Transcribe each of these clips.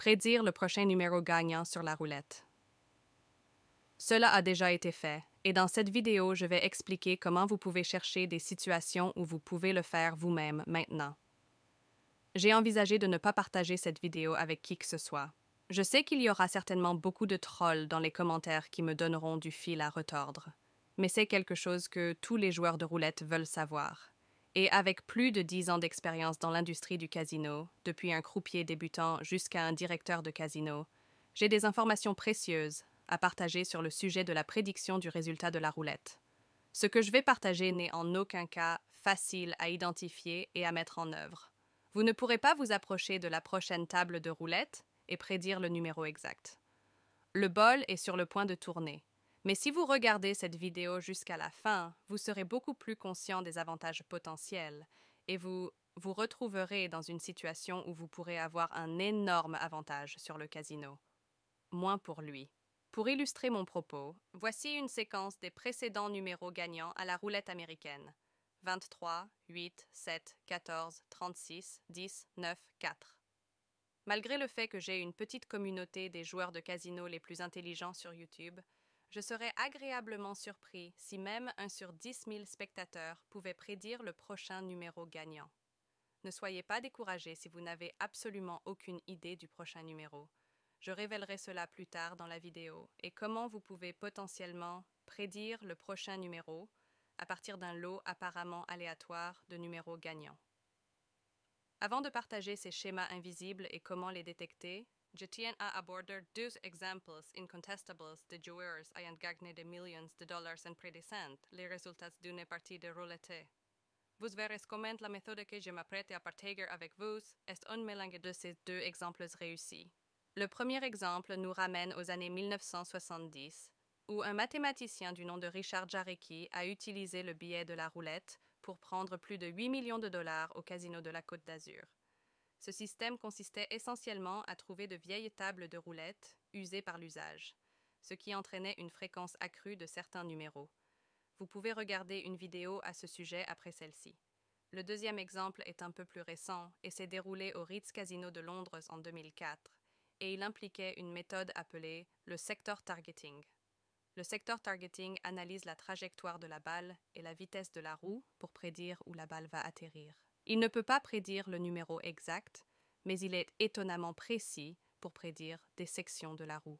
Prédire le prochain numéro gagnant sur la roulette. Cela a déjà été fait, et dans cette vidéo, je vais expliquer comment vous pouvez chercher des situations où vous pouvez le faire vous-même maintenant. J'ai envisagé de ne pas partager cette vidéo avec qui que ce soit. Je sais qu'il y aura certainement beaucoup de trolls dans les commentaires qui me donneront du fil à retordre, mais c'est quelque chose que tous les joueurs de roulette veulent savoir. Et avec plus de 10 ans d'expérience dans l'industrie du casino, depuis un croupier débutant jusqu'à un directeur de casino, j'ai des informations précieuses à partager sur le sujet de la prédiction du résultat de la roulette. Ce que je vais partager n'est en aucun cas facile à identifier et à mettre en œuvre. Vous ne pourrez pas vous approcher de la prochaine table de roulette et prédire le numéro exact. Le bol est sur le point de tourner. Mais si vous regardez cette vidéo jusqu'à la fin, vous serez beaucoup plus conscient des avantages potentiels et vous vous retrouverez dans une situation où vous pourrez avoir un énorme avantage sur le casino. Moins pour lui. Pour illustrer mon propos, voici une séquence des précédents numéros gagnants à la roulette américaine. 23, 8, 7, 14, 36, 10, 9, 4. Malgré le fait que j'ai une petite communauté des joueurs de casino les plus intelligents sur YouTube, je serais agréablement surpris si même 1 sur 10 000 spectateurs pouvait prédire le prochain numéro gagnant. Ne soyez pas découragés si vous n'avez absolument aucune idée du prochain numéro. Je révélerai cela plus tard dans la vidéo et comment vous pouvez potentiellement prédire le prochain numéro à partir d'un lot apparemment aléatoire de numéros gagnants. Avant de partager ces schémas invisibles et comment les détecter, je tiens à aborder 2 exemples incontestables de joueurs ayant gagné des millions de dollars en prédisant les résultats d'une partie de roulette. Vous verrez comment la méthode que je m'apprête à partager avec vous est un mélange de ces 2 exemples réussis. Le premier exemple nous ramène aux années 1970, où un mathématicien du nom de Richard Jarecki a utilisé le billet de la roulette pour prendre plus de 8 millions de dollars au casino de la Côte d'Azur. Ce système consistait essentiellement à trouver de vieilles tables de roulette usées par l'usage, ce qui entraînait une fréquence accrue de certains numéros. Vous pouvez regarder une vidéo à ce sujet après celle-ci. Le deuxième exemple est un peu plus récent et s'est déroulé au Ritz Casino de Londres en 2004, et il impliquait une méthode appelée le sector targeting. Le sector targeting analyse la trajectoire de la balle et la vitesse de la roue pour prédire où la balle va atterrir. Il ne peut pas prédire le numéro exact, mais il est étonnamment précis pour prédire des sections de la roue.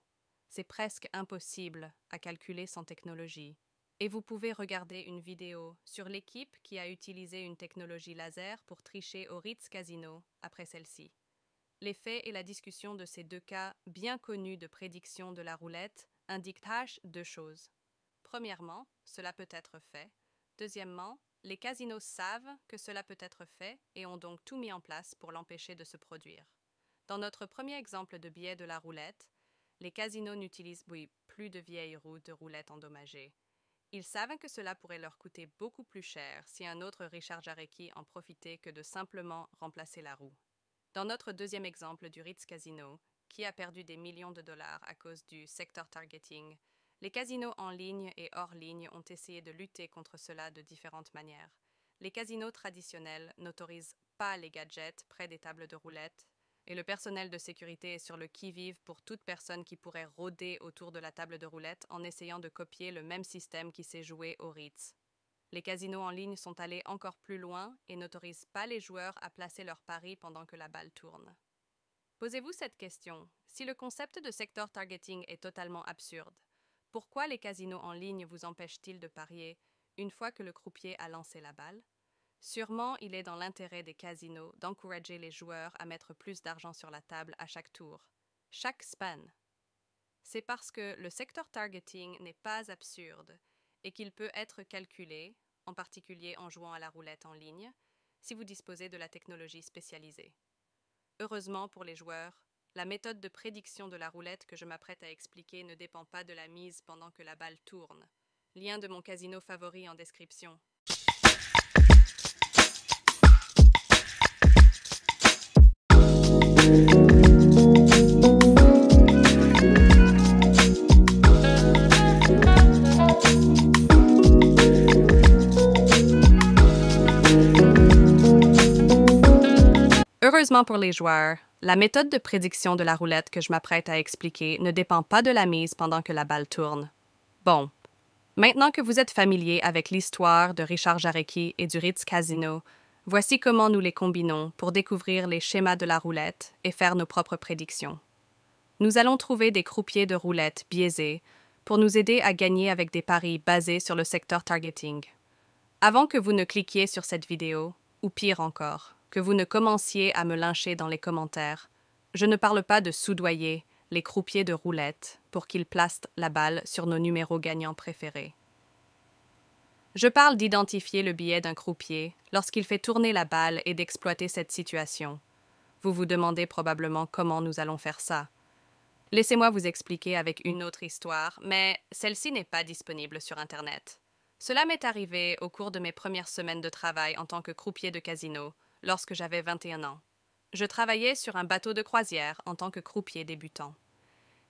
C'est presque impossible à calculer sans technologie. Et vous pouvez regarder une vidéo sur l'équipe qui a utilisé une technologie laser pour tricher au Ritz Casino après celle-ci. Les faits et la discussion de ces 2 cas bien connus de prédiction de la roulette indiquent 2 choses. Premièrement, cela peut être fait. Deuxièmement, les casinos savent que cela peut être fait et ont donc tout mis en place pour l'empêcher de se produire. Dans notre premier exemple de billet de la roulette, les casinos n'utilisent plus de vieilles roues de roulette endommagées. Ils savent que cela pourrait leur coûter beaucoup plus cher si un autre Richard Jarecki en profitait que de simplement remplacer la roue. Dans notre deuxième exemple du Ritz Casino, qui a perdu des millions de dollars à cause du sector targeting, les casinos en ligne et hors ligne ont essayé de lutter contre cela de différentes manières. Les casinos traditionnels n'autorisent pas les gadgets près des tables de roulette et le personnel de sécurité est sur le qui-vive pour toute personne qui pourrait rôder autour de la table de roulette en essayant de copier le même système qui s'est joué au Ritz. Les casinos en ligne sont allés encore plus loin et n'autorisent pas les joueurs à placer leurs paris pendant que la balle tourne. Posez-vous cette question. Si le concept de sector targeting est totalement absurde, pourquoi les casinos en ligne vous empêchent-ils de parier une fois que le croupier a lancé la balle? Sûrement, il est dans l'intérêt des casinos d'encourager les joueurs à mettre plus d'argent sur la table à chaque tour, chaque span. C'est parce que le sector targeting n'est pas absurde et qu'il peut être calculé, en particulier en jouant à la roulette en ligne, si vous disposez de la technologie spécialisée. Heureusement pour les joueurs, la méthode de prédiction de la roulette que je m'apprête à expliquer ne dépend pas de la mise pendant que la balle tourne. Lien de mon casino favori en description. Heureusement pour les joueurs, la méthode de prédiction de la roulette que je m'apprête à expliquer ne dépend pas de la mise pendant que la balle tourne. Bon, maintenant que vous êtes familier avec l'histoire de Richard Jarecki et du Ritz Casino, voici comment nous les combinons pour découvrir les schémas de la roulette et faire nos propres prédictions. Nous allons trouver des croupiers de roulette biaisés pour nous aider à gagner avec des paris basés sur le secteur targeting. Avant que vous ne cliquiez sur cette vidéo, ou pire encore, que vous ne commenciez à me lyncher dans les commentaires, je ne parle pas de soudoyer les croupiers de roulette pour qu'ils placent la balle sur nos numéros gagnants préférés. Je parle d'identifier le biais d'un croupier lorsqu'il fait tourner la balle et d'exploiter cette situation. Vous vous demandez probablement comment nous allons faire ça. Laissez-moi vous expliquer avec une autre histoire, mais celle-ci n'est pas disponible sur Internet. Cela m'est arrivé au cours de mes premières semaines de travail en tant que croupier de casino, lorsque j'avais 21 ans. Je travaillais sur un bateau de croisière en tant que croupier débutant.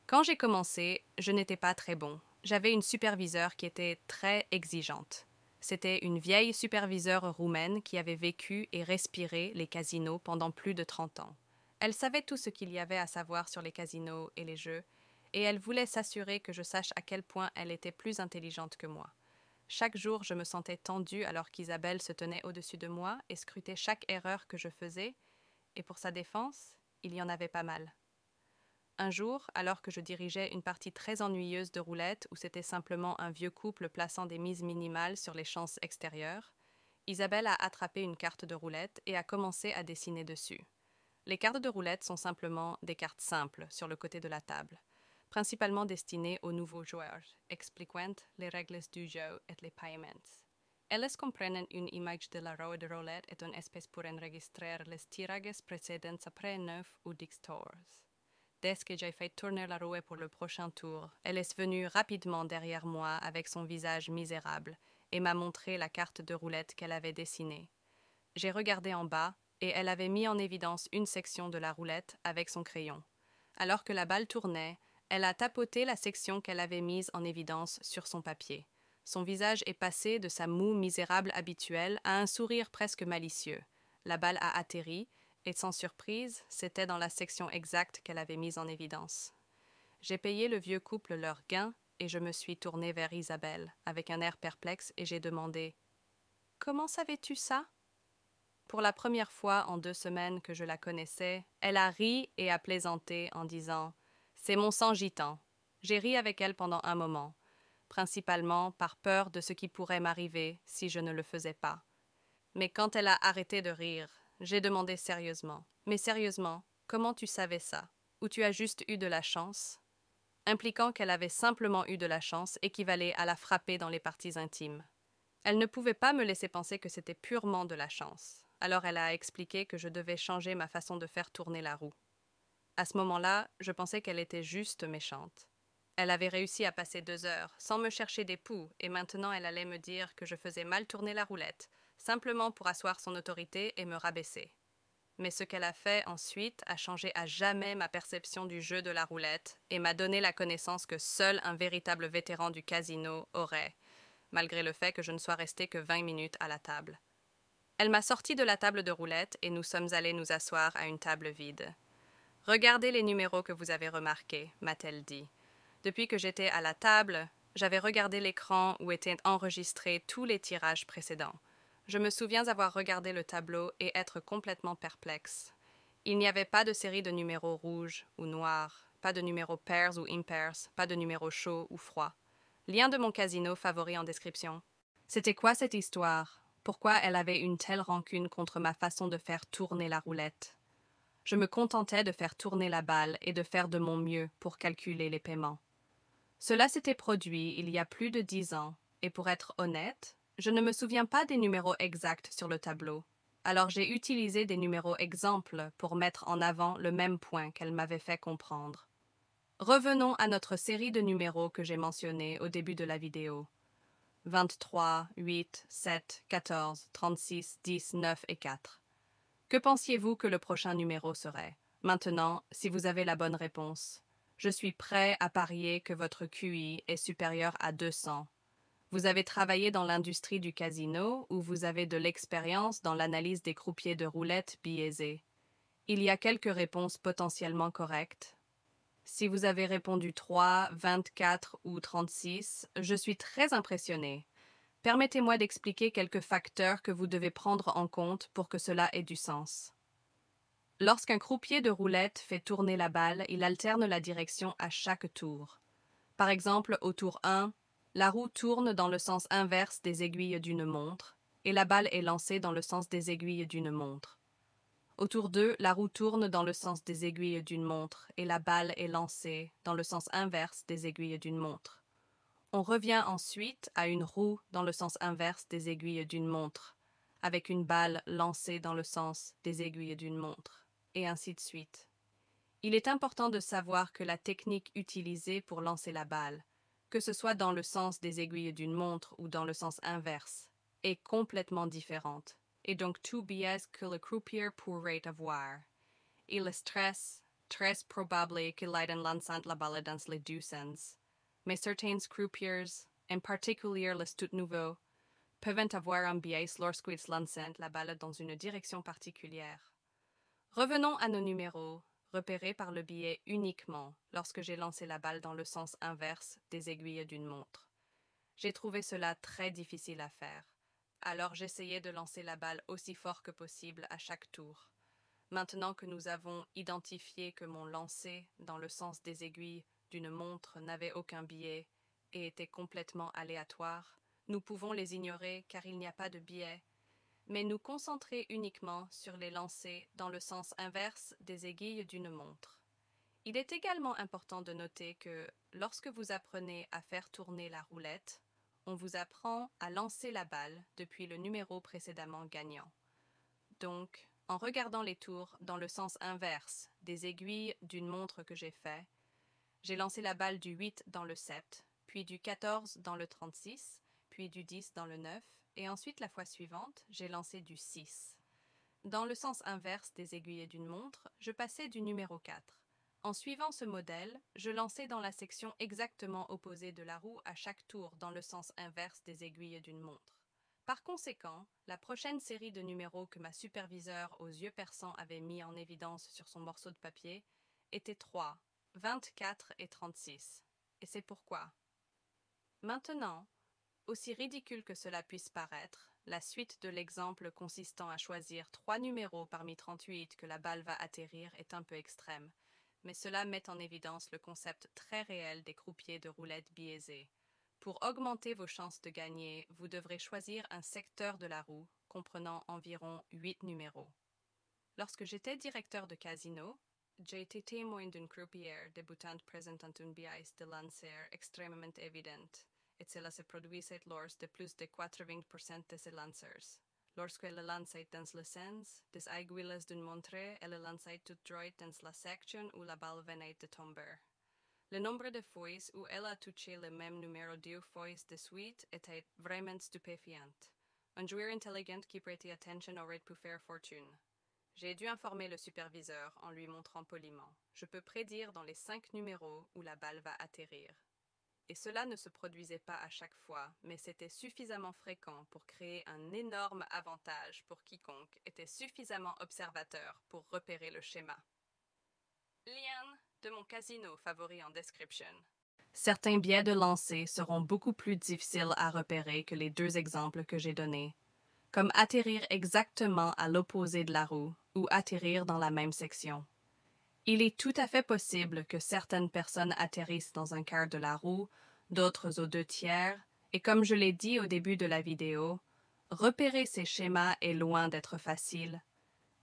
Quand j'ai commencé, je n'étais pas très bon. J'avais une superviseure qui était très exigeante. C'était une vieille superviseure roumaine qui avait vécu et respiré les casinos pendant plus de 30 ans. Elle savait tout ce qu'il y avait à savoir sur les casinos et les jeux, et elle voulait s'assurer que je sache à quel point elle était plus intelligente que moi. Chaque jour, je me sentais tendue alors qu'Isabelle se tenait au-dessus de moi et scrutait chaque erreur que je faisais, et pour sa défense, il y en avait pas mal. Un jour, alors que je dirigeais une partie très ennuyeuse de roulette où c'était simplement un vieux couple plaçant des mises minimales sur les chances extérieures, Isabelle a attrapé une carte de roulette et a commencé à dessiner dessus. Les cartes de roulette sont simplement des cartes simples sur le côté de la table, principalement destinées aux nouveaux joueurs, expliquant les règles du jeu et les paiements. Elles comprennent une image de la roue de roulette et une espèce pour enregistrer les tirages précédents après 9 ou 10 tours. Dès que j'ai fait tourner la roue pour le prochain tour, elle est venue rapidement derrière moi avec son visage misérable et m'a montré la carte de roulette qu'elle avait dessinée. J'ai regardé en bas et elle avait mis en évidence une section de la roulette avec son crayon. Alors que la balle tournait, elle a tapoté la section qu'elle avait mise en évidence sur son papier. Son visage est passé de sa moue misérable habituelle à un sourire presque malicieux. La balle a atterri, et sans surprise, c'était dans la section exacte qu'elle avait mise en évidence. J'ai payé le vieux couple leur gain et je me suis tournée vers Isabelle, avec un air perplexe, et j'ai demandé « Comment savais-tu ça ?» Pour la première fois en 2 semaines que je la connaissais, elle a ri et a plaisanté en disant « C'est mon sang gitan ». J'ai ri avec elle pendant un moment, principalement par peur de ce qui pourrait m'arriver si je ne le faisais pas. Mais quand elle a arrêté de rire, j'ai demandé sérieusement « Mais sérieusement, comment tu savais ça? Ou tu as juste eu de la chance ?» Impliquant qu'elle avait simplement eu de la chance équivalait à la frapper dans les parties intimes. Elle ne pouvait pas me laisser penser que c'était purement de la chance. Alors elle a expliqué que je devais changer ma façon de faire tourner la roue. À ce moment-là, je pensais qu'elle était juste méchante. Elle avait réussi à passer 2 heures sans me chercher des poux et maintenant elle allait me dire que je faisais mal tourner la roulette, simplement pour asseoir son autorité et me rabaisser. Mais ce qu'elle a fait ensuite a changé à jamais ma perception du jeu de la roulette et m'a donné la connaissance que seul un véritable vétéran du casino aurait, malgré le fait que je ne sois restée que 20 minutes à la table. Elle m'a sorti de la table de roulette et nous sommes allés nous asseoir à une table vide. « Regardez les numéros que vous avez remarqués », m'a-t-elle dit. Depuis que j'étais à la table, j'avais regardé l'écran où étaient enregistrés tous les tirages précédents. Je me souviens avoir regardé le tableau et être complètement perplexe. Il n'y avait pas de série de numéros rouges ou noirs, pas de numéros pairs ou impairs, pas de numéros chauds ou froids. Lien de mon casino favori en description. C'était quoi cette histoire? Pourquoi elle avait une telle rancune contre ma façon de faire tourner la roulette? Je me contentais de faire tourner la balle et de faire de mon mieux pour calculer les paiements. Cela s'était produit il y a plus de 10 ans, et pour être honnête, je ne me souviens pas des numéros exacts sur le tableau. Alors j'ai utilisé des numéros exemples pour mettre en avant le même point qu'elle m'avait fait comprendre. Revenons à notre série de numéros que j'ai mentionnés au début de la vidéo. 23, 8, 7, 14, 36, 10, 9 et 4. Que pensiez-vous que le prochain numéro serait? Maintenant, si vous avez la bonne réponse, je suis prêt à parier que votre QI est supérieur à 200. Vous avez travaillé dans l'industrie du casino ou vous avez de l'expérience dans l'analyse des croupiers de roulette biaisés. Il y a quelques réponses potentiellement correctes. Si vous avez répondu 3, 24 ou 36, je suis très impressionnée. Permettez-moi d'expliquer quelques facteurs que vous devez prendre en compte pour que cela ait du sens. Lorsqu'un croupier de roulette fait tourner la balle, il alterne la direction à chaque tour. Par exemple, au tour 1, la roue tourne dans le sens inverse des aiguilles d'une montre et la balle est lancée dans le sens des aiguilles d'une montre. Au tour 2, la roue tourne dans le sens des aiguilles d'une montre et la balle est lancée dans le sens inverse des aiguilles d'une montre. On revient ensuite à une roue dans le sens inverse des aiguilles d'une montre, avec une balle lancée dans le sens des aiguilles d'une montre, et ainsi de suite. Il est important de savoir que la technique utilisée pour lancer la balle, que ce soit dans le sens des aiguilles d'une montre ou dans le sens inverse, est complètement différente, et donc tout biais que le croupier pourrait avoir. Il est très probable qu'il ait lançant la balle dans les deux sens. Mais certains croupiers, en particulier les tout nouveaux, peuvent avoir un biais lorsqu'ils lancent la balle dans une direction particulière. Revenons à nos numéros, repérés par le biais uniquement lorsque j'ai lancé la balle dans le sens inverse des aiguilles d'une montre. J'ai trouvé cela très difficile à faire, alors j'essayais de lancer la balle aussi fort que possible à chaque tour. Maintenant que nous avons identifié que mon lancer dans le sens des aiguilles d'une montre n'avait aucun biais et était complètement aléatoire, nous pouvons les ignorer car il n'y a pas de biais, mais nous concentrer uniquement sur les lancers dans le sens inverse des aiguilles d'une montre. Il est également important de noter que lorsque vous apprenez à faire tourner la roulette, on vous apprend à lancer la balle depuis le numéro précédemment gagnant. Donc, en regardant les tours dans le sens inverse des aiguilles d'une montre que j'ai fait, j'ai lancé la balle du 8 dans le 7, puis du 14 dans le 36, puis du 10 dans le 9, et ensuite la fois suivante, j'ai lancé du 6. Dans le sens inverse des aiguilles d'une montre, je passais du numéro 4. En suivant ce modèle, je lançais dans la section exactement opposée de la roue à chaque tour dans le sens inverse des aiguilles d'une montre. Par conséquent, la prochaine série de numéros que ma superviseure aux yeux perçants avait mis en évidence sur son morceau de papier était 3, 24 et 36. Et c'est pourquoi. Maintenant, aussi ridicule que cela puisse paraître, la suite de l'exemple consistant à choisir 3 numéros parmi 38 que la balle va atterrir est un peu extrême, mais cela met en évidence le concept très réel des croupiers de roulette biaisés. Pour augmenter vos chances de gagner, vous devrez choisir un secteur de la roue comprenant environ 8 numéros. Lorsque j'étais directeur de casino, j'ai été témoin d'une croupière débutante présentant un biais de lancer extrêmement évident, et cela se produisait lors de plus de 80% de ses lancers. Lorsqu'elle lançait dans le sens des aiguilles d'une montre, elle lançait tout droit dans la section où la balle venait de tomber. Le nombre de fois où elle a touché le même numéro 2 fois de suite était vraiment stupéfiant. Un joueur intelligent qui prêtait attention aurait pu faire fortune. J'ai dû informer le superviseur en lui montrant poliment. Je peux prédire dans les 5 numéros où la balle va atterrir. Et cela ne se produisait pas à chaque fois, mais c'était suffisamment fréquent pour créer un énorme avantage pour quiconque était suffisamment observateur pour repérer le schéma. Lien de mon casino favori en description. Certains biais de lancer seront beaucoup plus difficiles à repérer que les 2 exemples que j'ai donnés, comme atterrir exactement à l'opposé de la roue ou atterrir dans la même section. Il est tout à fait possible que certaines personnes atterrissent dans un quart de la roue, d'autres aux 2 tiers, et comme je l'ai dit au début de la vidéo, repérer ces schémas est loin d'être facile.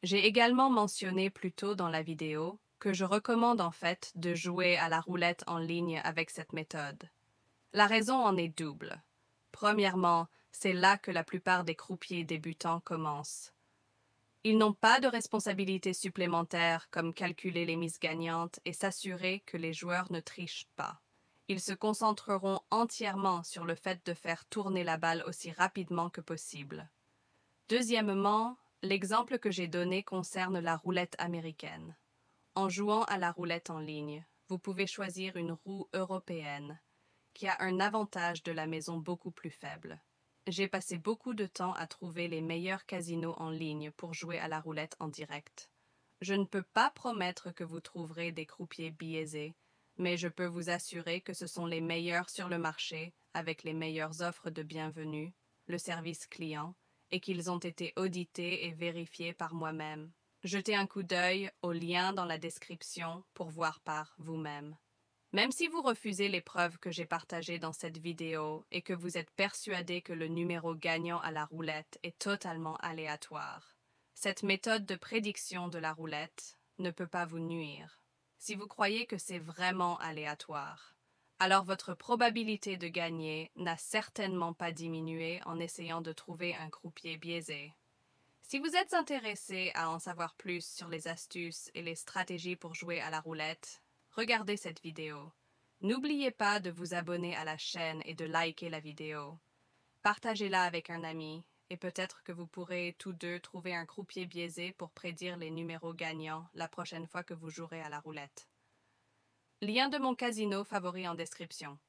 J'ai également mentionné plus tôt dans la vidéo que je recommande en fait de jouer à la roulette en ligne avec cette méthode. La raison en est double. Premièrement, c'est là que la plupart des croupiers débutants commencent. Ils n'ont pas de responsabilités supplémentaires comme calculer les mises gagnantes et s'assurer que les joueurs ne trichent pas. Ils se concentreront entièrement sur le fait de faire tourner la balle aussi rapidement que possible. Deuxièmement, l'exemple que j'ai donné concerne la roulette américaine. En jouant à la roulette en ligne, vous pouvez choisir une roue européenne, qui a un avantage de la maison beaucoup plus faible. J'ai passé beaucoup de temps à trouver les meilleurs casinos en ligne pour jouer à la roulette en direct. Je ne peux pas promettre que vous trouverez des croupiers biaisés, mais je peux vous assurer que ce sont les meilleurs sur le marché, avec les meilleures offres de bienvenue, le service client, et qu'ils ont été audités et vérifiés par moi-même. Jetez un coup d'œil au lien dans la description pour voir par vous-même. Même si vous refusez les preuves que j'ai partagées dans cette vidéo et que vous êtes persuadé que le numéro gagnant à la roulette est totalement aléatoire, cette méthode de prédiction de la roulette ne peut pas vous nuire. Si vous croyez que c'est vraiment aléatoire, alors votre probabilité de gagner n'a certainement pas diminué en essayant de trouver un croupier biaisé. Si vous êtes intéressé à en savoir plus sur les astuces et les stratégies pour jouer à la roulette, regardez cette vidéo. N'oubliez pas de vous abonner à la chaîne et de liker la vidéo. Partagez-la avec un ami et peut-être que vous pourrez tous deux trouver un croupier biaisé pour prédire les numéros gagnants la prochaine fois que vous jouerez à la roulette. Lien de mon casino favori en description.